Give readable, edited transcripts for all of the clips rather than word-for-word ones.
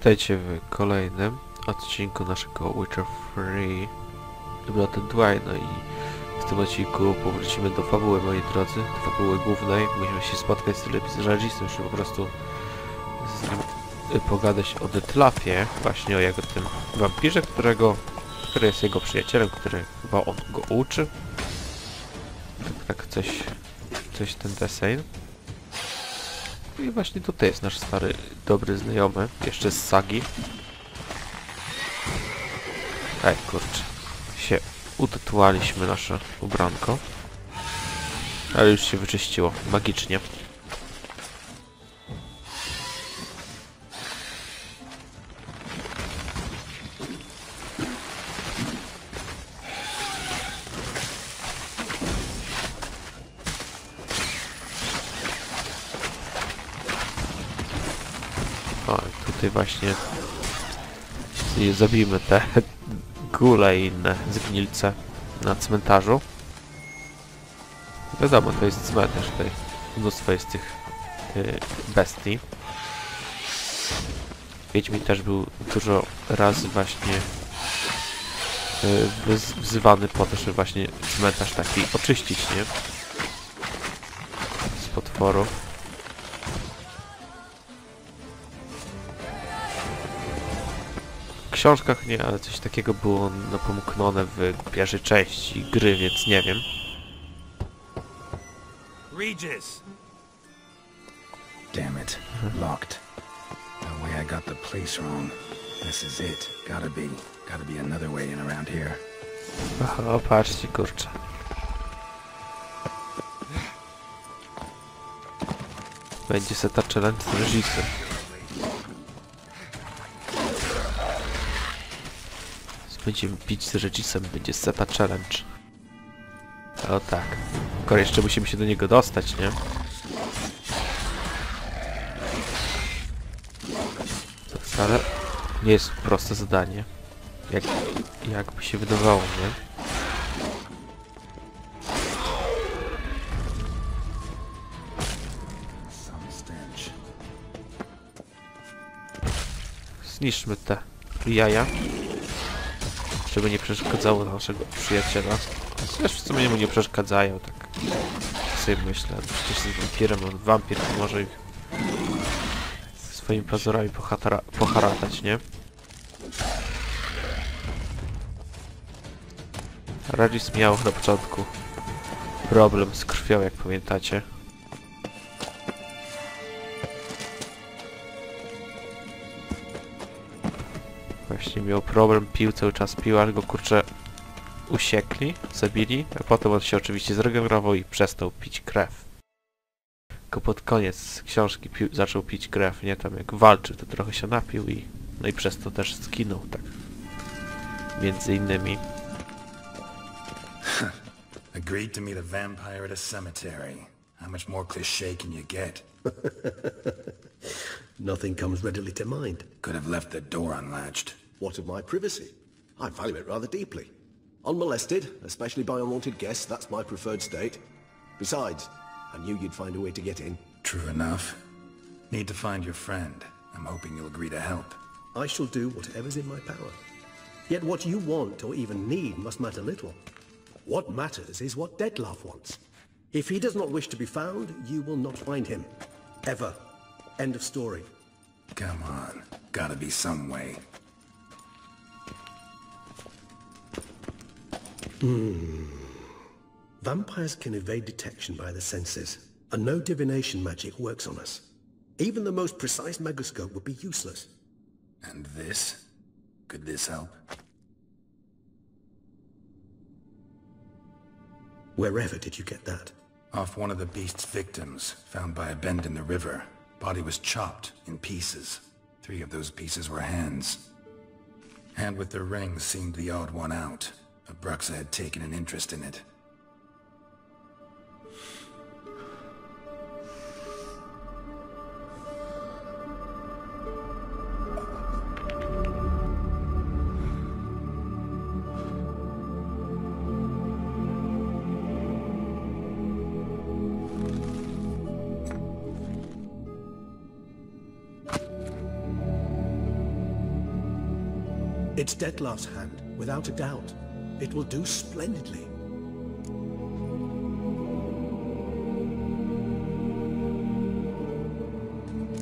Witajcie w kolejnym odcinku naszego Witcher Free Blood and Wine. No i w tym odcinku powrócimy do fabuły, moi drodzy, do fabuły głównej. Musimy się spotkać z reżysem, żeby po prostu z nim pogadać o Detlafie, właśnie o jego tym wampirze, który jest jego przyjacielem, który chyba on go uczy. Tak coś ten deseń. I właśnie tutaj jest nasz stary, dobry znajomy, jeszcze z sagi. Ej, kurczę, się utytułaliśmy nasze ubranko. Ale już się wyczyściło, magicznie. O, tutaj właśnie zabijmy te góle i inne zgnilce na cmentarzu. Wiadomo, to jest cmentarz, tutaj mnóstwo jest tych bestii. Wiedźmin też był dużo razy właśnie wzywany po to, żeby właśnie cmentarz taki oczyścić, nie? Z potworów. W książkach nie, ale coś takiego było napomknione w pierwszej części gry, więc nie wiem. Regis. Damn it. Locked. No way I got the place wrong. This is it. Gotta be another way in around here. O, patrzcie, kurczę. Będzie Seta challenge z reżisem. Będziemy bić z reżisem, będzie Seta challenge. O tak. Tylko jeszcze musimy się do niego dostać, nie? To wcale nie jest proste zadanie. Jakby się wydawało, nie? Zniszczmy te jaja, żeby nie przeszkadzało naszego przyjaciela. Zresztą w sumie mu nie przeszkadzają, tak sobie myślę. Przecież jest wampirem, on wampir to może ich swoimi pazurami poharatać, nie? Regis miał na początku problem z krwią, jak pamiętacie. Właśnie miał problem, pił cały czas, aż go kurczę usiekli, zabili, a potem on się oczywiście zregenerował i przestał pić krew. Tylko pod koniec książki zaczął pić krew, nie? Tam jak walczył, to trochę się napił i no i przez to też zginął, tak. Między innymi. Agreed to meet a vampire at a cemetery. How much more cliché can you get? Nothing comes readily to mind. Could have left the door unlatched. What of my privacy? I value it rather deeply. Unmolested, especially by unwanted guests, that's my preferred state. Besides, I knew you'd find a way to get in. True enough. Need to find your friend. I'm hoping you'll agree to help. I shall do whatever's in my power. Yet what you want or even need must matter little. What matters is what Detlaf wants. If he does not wish to be found, you will not find him. Ever. End of story. Come on. Gotta be some way. Vampires can evade detection by the senses, and no divination magic works on us. Even the most precise megascope would be useless. And this? Could this help? Wherever did you get that? Off one of the beast's victims, found by a bend in the river. Body was chopped in pieces. 3 of those pieces were hands. Hand with the ring seemed the odd one out. Abruxa had taken an interest in it. It's Detlef's hand, without a doubt. It will do splendidly.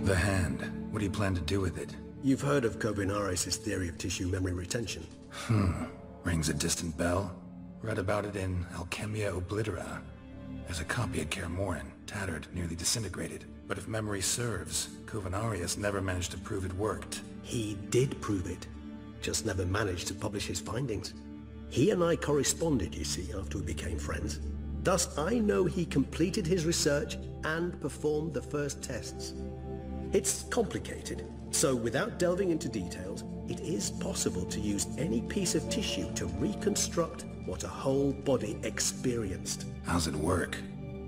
The hand. What do you plan to do with it? You've heard of Kovinaris' theory of tissue memory retention. Rings a distant bell. Read about it in Alchemia Oblitera. There's a copy at Kermorin, tattered, nearly disintegrated. But if memory serves, Kovinaris never managed to prove it worked. He did prove it, just never managed to publish his findings. He and I corresponded, you see, after we became friends. Thus, I know he completed his research and performed the first tests. It's complicated, so without delving into details, it is possible to use any piece of tissue to reconstruct what a whole body experienced. How's it work?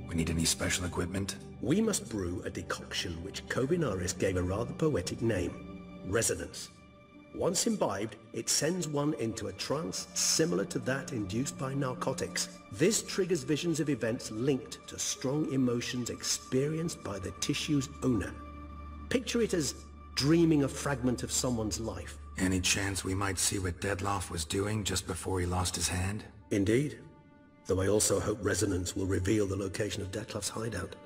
We need any special equipment? We must brew a decoction which Kovinaris gave a rather poetic name, resonance. Once imbibed, it sends one into a trance similar to that induced by narcotics. This triggers visions of events linked to strong emotions experienced by the tissue's owner. Picture it as dreaming a fragment of someone's life. Any chance we might see what Detlef was doing just before he lost his hand? Indeed. Though I also hope resonance will reveal the location of Detlef's hideout.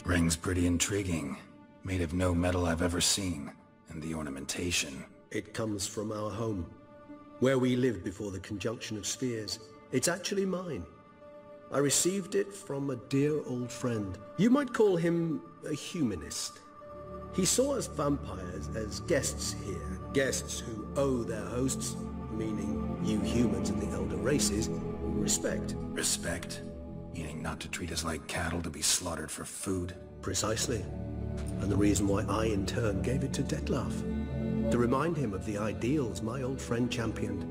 Ring's pretty intriguing. Made of no metal I've ever seen. And the ornamentation. It comes from our home, where we lived before the conjunction of spheres. It's actually mine. I received it from a dear old friend. You might call him a humanist. He saw us vampires as guests here, guests who owe their hosts, meaning you humans and the elder races, respect. Respect? Meaning not to treat us like cattle to be slaughtered for food? Precisely. And the reason why I in turn gave it to Detlef, to remind him of the ideals my old friend championed.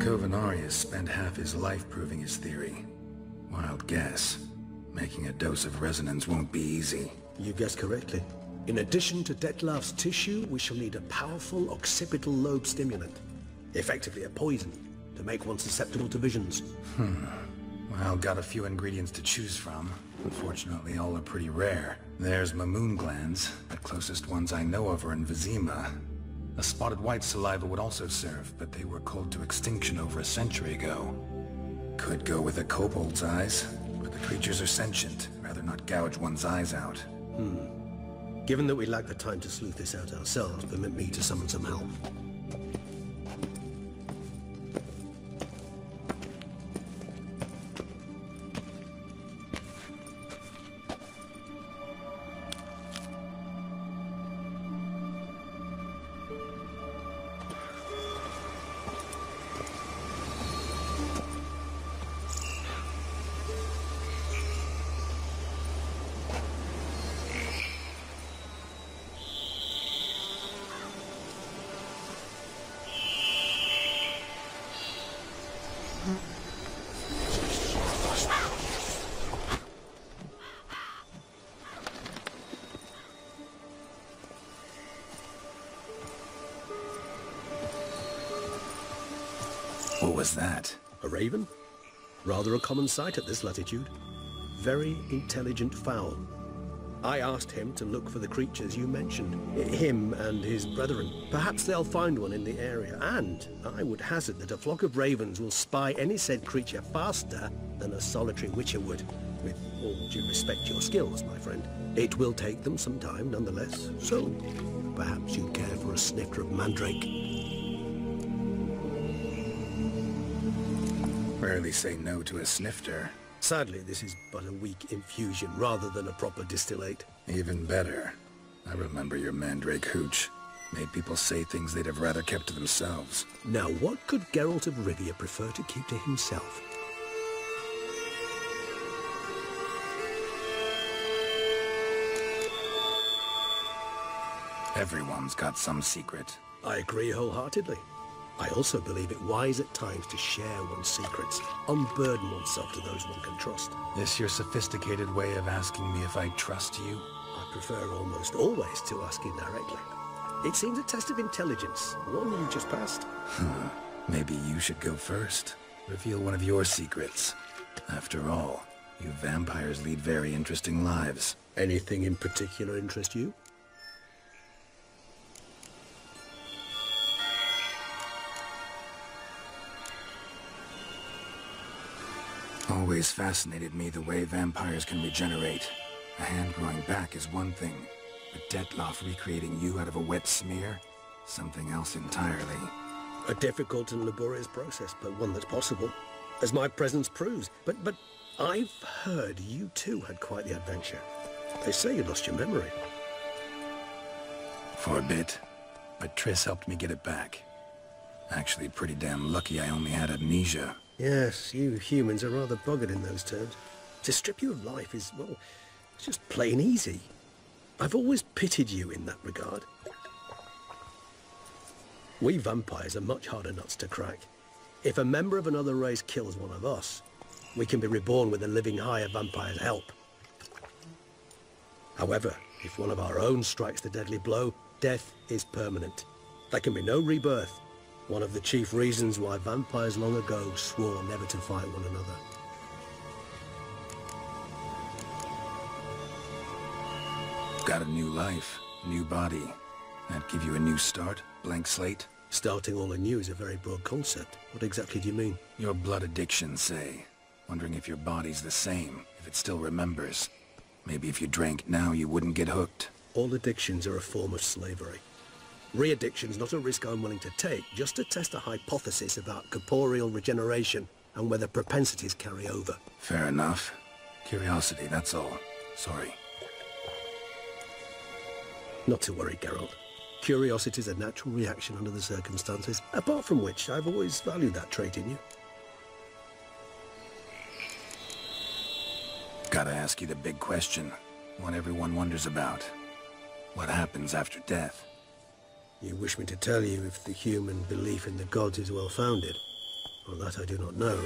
Kovinaris spent half his life proving his theory. Wild guess. Making a dose of resonance won't be easy. You guessed correctly. In addition to Detlef's tissue, we shall need a powerful occipital lobe stimulant. Effectively a poison, to make one susceptible to visions. Well, got a few ingredients to choose from. Unfortunately, all are pretty rare. There's Mamoon glands. The closest ones I know of are in Vizima. A spotted white saliva would also serve, but they were culled to extinction over a century ago. Could go with a kobold's eyes, but the creatures are sentient. Rather not gouge one's eyes out. Given that we lack the time to sleuth this out ourselves, permit me to summon some help. What was that? A raven? Rather a common sight at this latitude. Very intelligent fowl. I asked him to look for the creatures you mentioned. Him and his brethren. Perhaps they'll find one in the area. And I would hazard that a flock of ravens will spy any said creature faster than a solitary witcher would. With all due respect to your skills, my friend. It will take them some time, nonetheless. So, perhaps you'd care for a snifter of mandrake. Rarely say no to a snifter. Sadly, this is but a weak infusion rather than a proper distillate. Even better. I remember your mandrake hooch. Made people say things they'd have rather kept to themselves. Now, what could Geralt of Rivia prefer to keep to himself? Everyone's got some secret. I agree wholeheartedly. I also believe it wise at times to share one's secrets, unburden oneself to those one can trust. This your sophisticated way of asking me if I trust you? I prefer almost always to ask indirectly. It seems a test of intelligence, one you just passed. Maybe you should go first. Reveal one of your secrets. After all, You vampires lead very interesting lives. Anything in particular interest you? Always fascinated me the way vampires can regenerate. A hand growing back is one thing, but Detloff recreating you out of a wet smear? Something else entirely. A difficult and laborious process, but one that's possible, as my presence proves. But I've heard you too had quite the adventure. They say you lost your memory. For a bit, but Triss helped me get it back. Actually, pretty damn lucky I only had amnesia. Yes, you humans are rather buggered in those terms. To strip you of life is, well, it's just plain easy. I've always pitied you in that regard. We vampires are much harder nuts to crack. If a member of another race kills one of us, we can be reborn with a living higher vampire's help. However, if one of our own strikes the deadly blow, death is permanent. There can be no rebirth. One of the chief reasons why vampires long ago swore never to fight one another. Got a new life, new body. That give you a new start, blank slate? Starting all anew is a very broad concept. What exactly do you mean? Your blood addiction, say. Wondering if your body's the same, if it still remembers. Maybe if you drank now, you wouldn't get hooked. All addictions are a form of slavery. Re-addiction's not a risk I'm willing to take, just to test a hypothesis about corporeal regeneration and whether propensities carry over. Fair enough. Curiosity, that's all. Sorry. Not to worry, Geralt. Curiosity's a natural reaction under the circumstances, apart from which I've always valued that trait in you. Gotta ask you the big question. One everyone wonders about. What happens after death? You wish me to tell you if the human belief in the gods is well-founded? Well, that I do not know.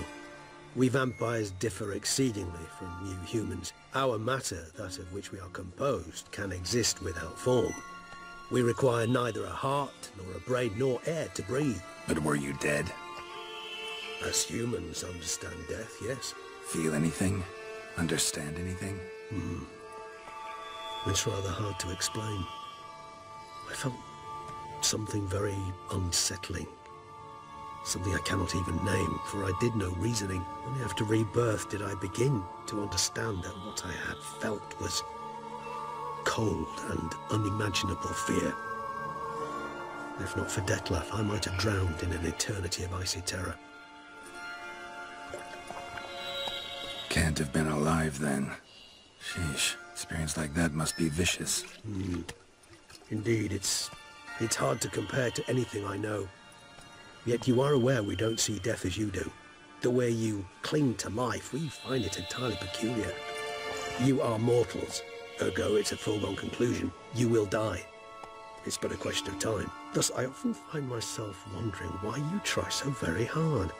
We vampires differ exceedingly from you humans. Our matter, that of which we are composed, can exist without form. We require neither a heart, nor a brain, nor air to breathe. But were you dead? As humans understand death, yes. Feel anything? Understand anything? It's rather hard to explain. I felt something very unsettling. Something I cannot even name, for I did no reasoning. Only after rebirth did I begin to understand that what I had felt was cold and unimaginable fear. If not for Detloff, I might have drowned in an eternity of icy terror. Can't have been alive then. Sheesh, experience like that must be vicious. Indeed, it's hard to compare to anything I know. Yet you are aware we don't see death as you do. The way you cling to life, we find it entirely peculiar. You are mortals, ergo it's a foregone conclusion. You will die. It's but a question of time. Thus, I often find myself wondering why you try so very hard.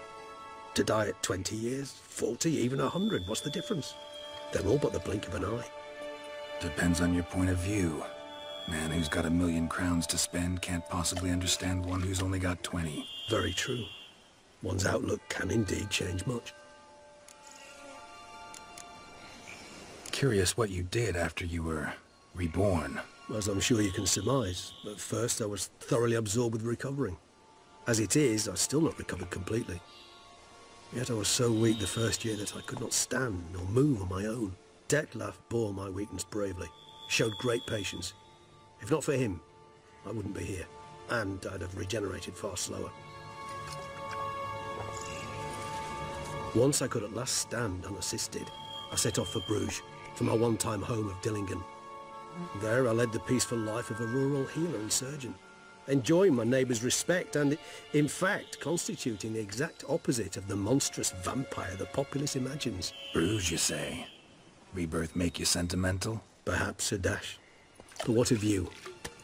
To die at 20 years, 40, even 100, what's the difference? They're all but the blink of an eye. Depends on your point of view. Man who's got 1,000,000 crowns to spend can't possibly understand one who's only got 20. Very true. One's outlook can indeed change much. Curious what you did after you were reborn. As I'm sure you can surmise, at first I was thoroughly absorbed with recovering. As it is, I've still not recovered completely. Yet I was so weak the first year that I could not stand nor move on my own. Detloff bore my weakness bravely, showed great patience. If not for him, I wouldn't be here, and I'd have regenerated far slower. Once I could at last stand unassisted, I set off for Bruges, for my one-time home of Dillingen. There I led the peaceful life of a rural healer and surgeon, enjoying my neighbours' respect and, in fact, constituting the exact opposite of the monstrous vampire the populace imagines. Bruges, you say? Rebirth make you sentimental? Perhaps a dash. But what of you?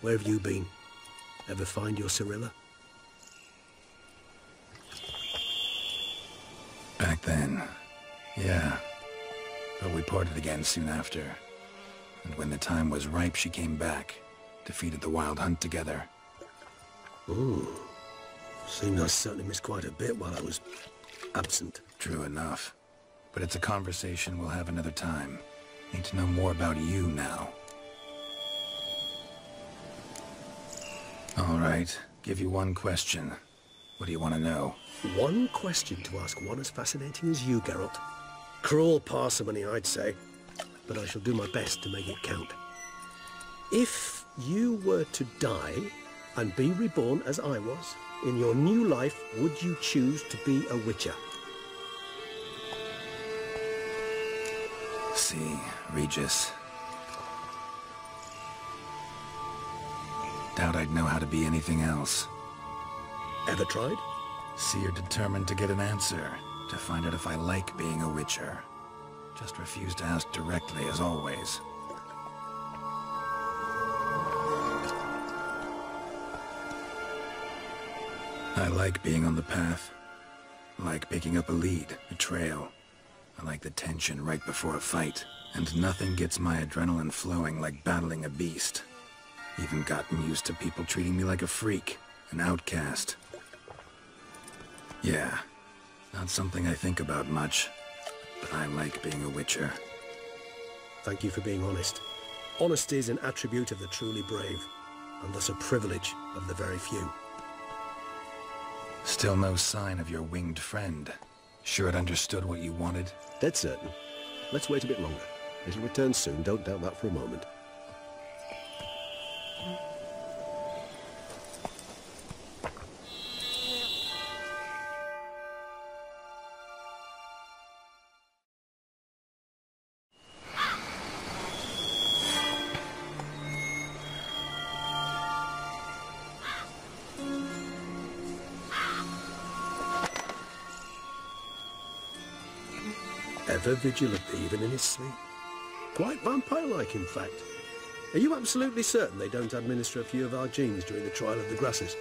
Where have you been? Ever find your Cyrilla? Back then, yeah. But we parted again soon after. And when the time was ripe, she came back. Defeated the Wild Hunt together. Ooh. Seems I certainly missed quite a bit while I was absent. True enough. but it's a conversation we'll have another time. Need to know more about you now. All right, give you one question. What do you want to know? One question to ask one as fascinating as you, Geralt. Cruel parsimony, I'd say, but I shall do my best to make it count. If you were to die and be reborn as I was, in your new life, would you choose to be a witcher? See, Regis. Doubt I'd know how to be anything else. Ever tried? See, you're determined to get an answer, to find out if I like being a witcher. Just refuse to ask directly, as always. I like being on the path. I like picking up a lead, a trail. I like the tension right before a fight. And nothing gets my adrenaline flowing like battling a beast. Even gotten used to people treating me like a freak, an outcast. Yeah, not something I think about much, but I like being a witcher. Thank you for being honest. Honesty is an attribute of the truly brave, and thus a privilege of the very few. Still no sign of your winged friend. Sure it understood what you wanted? Dead certain. Let's wait a bit longer. It'll return soon, don't doubt that for a moment. Ever vigilant, even in his sleep. Quite vampire-like, in fact. Are you absolutely certain they don't administer a few of our genes during the trial of the grasses?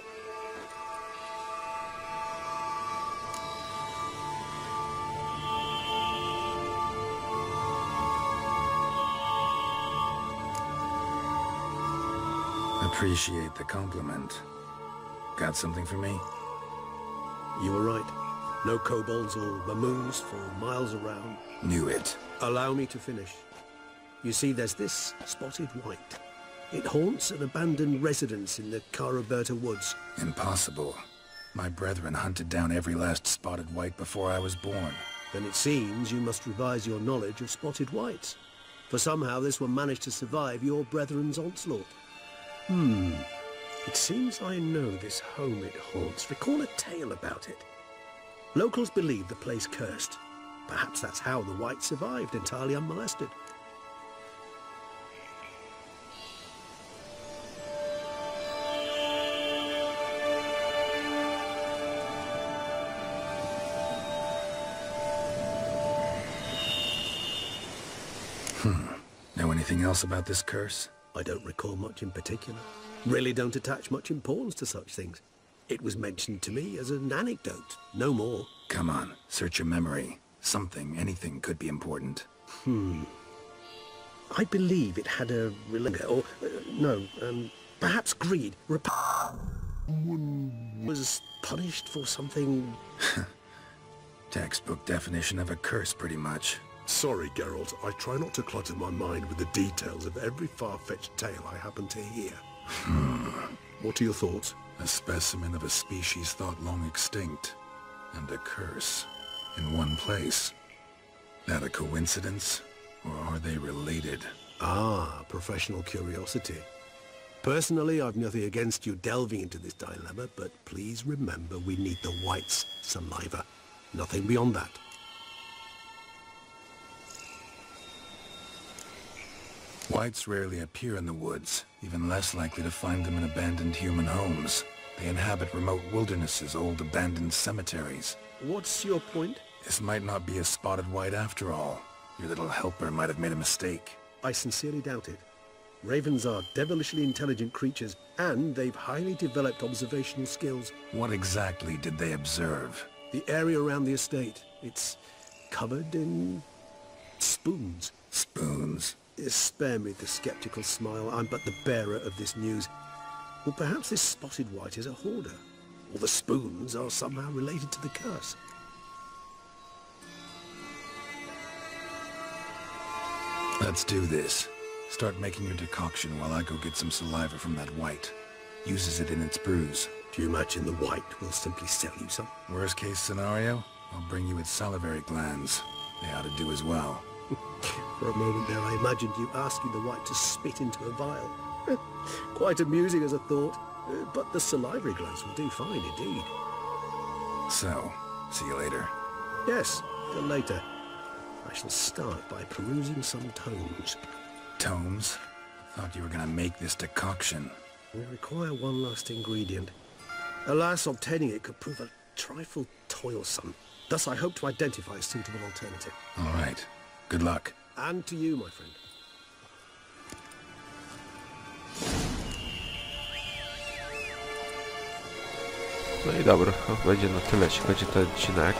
Appreciate the compliment. Got something for me? You were right. No kobolds or mamoons for miles around. Knew it. Allow me to finish. You see, there's this spotted white. It haunts an abandoned residence in the Caraberta woods. Impossible. My brethren hunted down every last spotted white before I was born. Then it seems you must revise your knowledge of spotted whites. For somehow this one managed to survive your brethren's onslaught. It seems I know this home it haunts. Recall a tale about it. Locals believe the place cursed. Perhaps that's how the white survived entirely unmolested. Know anything else about this curse? I don't recall much in particular. Really don't attach much importance to such things. It was mentioned to me as an anecdote, no more. Come on, search your memory. Something, anything could be important. I believe it had a or perhaps greed. Was punished for something. Textbook definition of a curse, pretty much. Sorry, Geralt. I try not to clutter my mind with the details of every far-fetched tale I happen to hear. What are your thoughts? A specimen of a species thought long extinct. And a curse. In one place. That a coincidence? Or are they related? Ah, professional curiosity. Personally, I've nothing against you delving into this dilemma, but please remember we need the white's saliva. Nothing beyond that. Whites rarely appear in the woods, even less likely to find them in abandoned human homes. They inhabit remote wildernesses, old abandoned cemeteries. What's your point? This might not be a spotted white after all. Your little helper might have made a mistake. I sincerely doubt it. Ravens are devilishly intelligent creatures, and they've highly developed observational skills. What exactly did they observe? The area around the estate, it's covered in spoons. Spoons? Spare me the skeptical smile. I'm but the bearer of this news. Well, perhaps this spotted white is a hoarder, or the spoons are somehow related to the curse. Let's do this. Start making your decoction while I go get some saliva from that white. Uses it in its brews. Do you imagine the white will simply sell you some? Worst case scenario, I'll bring you its salivary glands. They ought to do as well. For a moment there I imagined you asking the white to spit into a vial. Quite amusing as a thought, but the salivary glands will do fine indeed. So, see you later. Yes, till later. I shall start by perusing some tomes. Tomes? Thought you were gonna make this decoction. We require one last ingredient. Alas, obtaining it could prove a trifle toilsome. Thus I hope to identify a suitable alternative. All right. Good luck. And to you, my friend. No i dobra, będzie na tyle, jeśli chodzi o ten odcinek.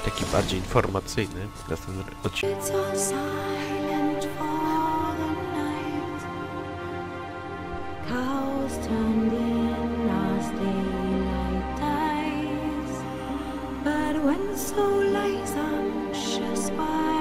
Taki bardziej informacyjny. Następny odcinek. It's all silent for the night. Cows turned in as daylight dies. But when soul lies anxious by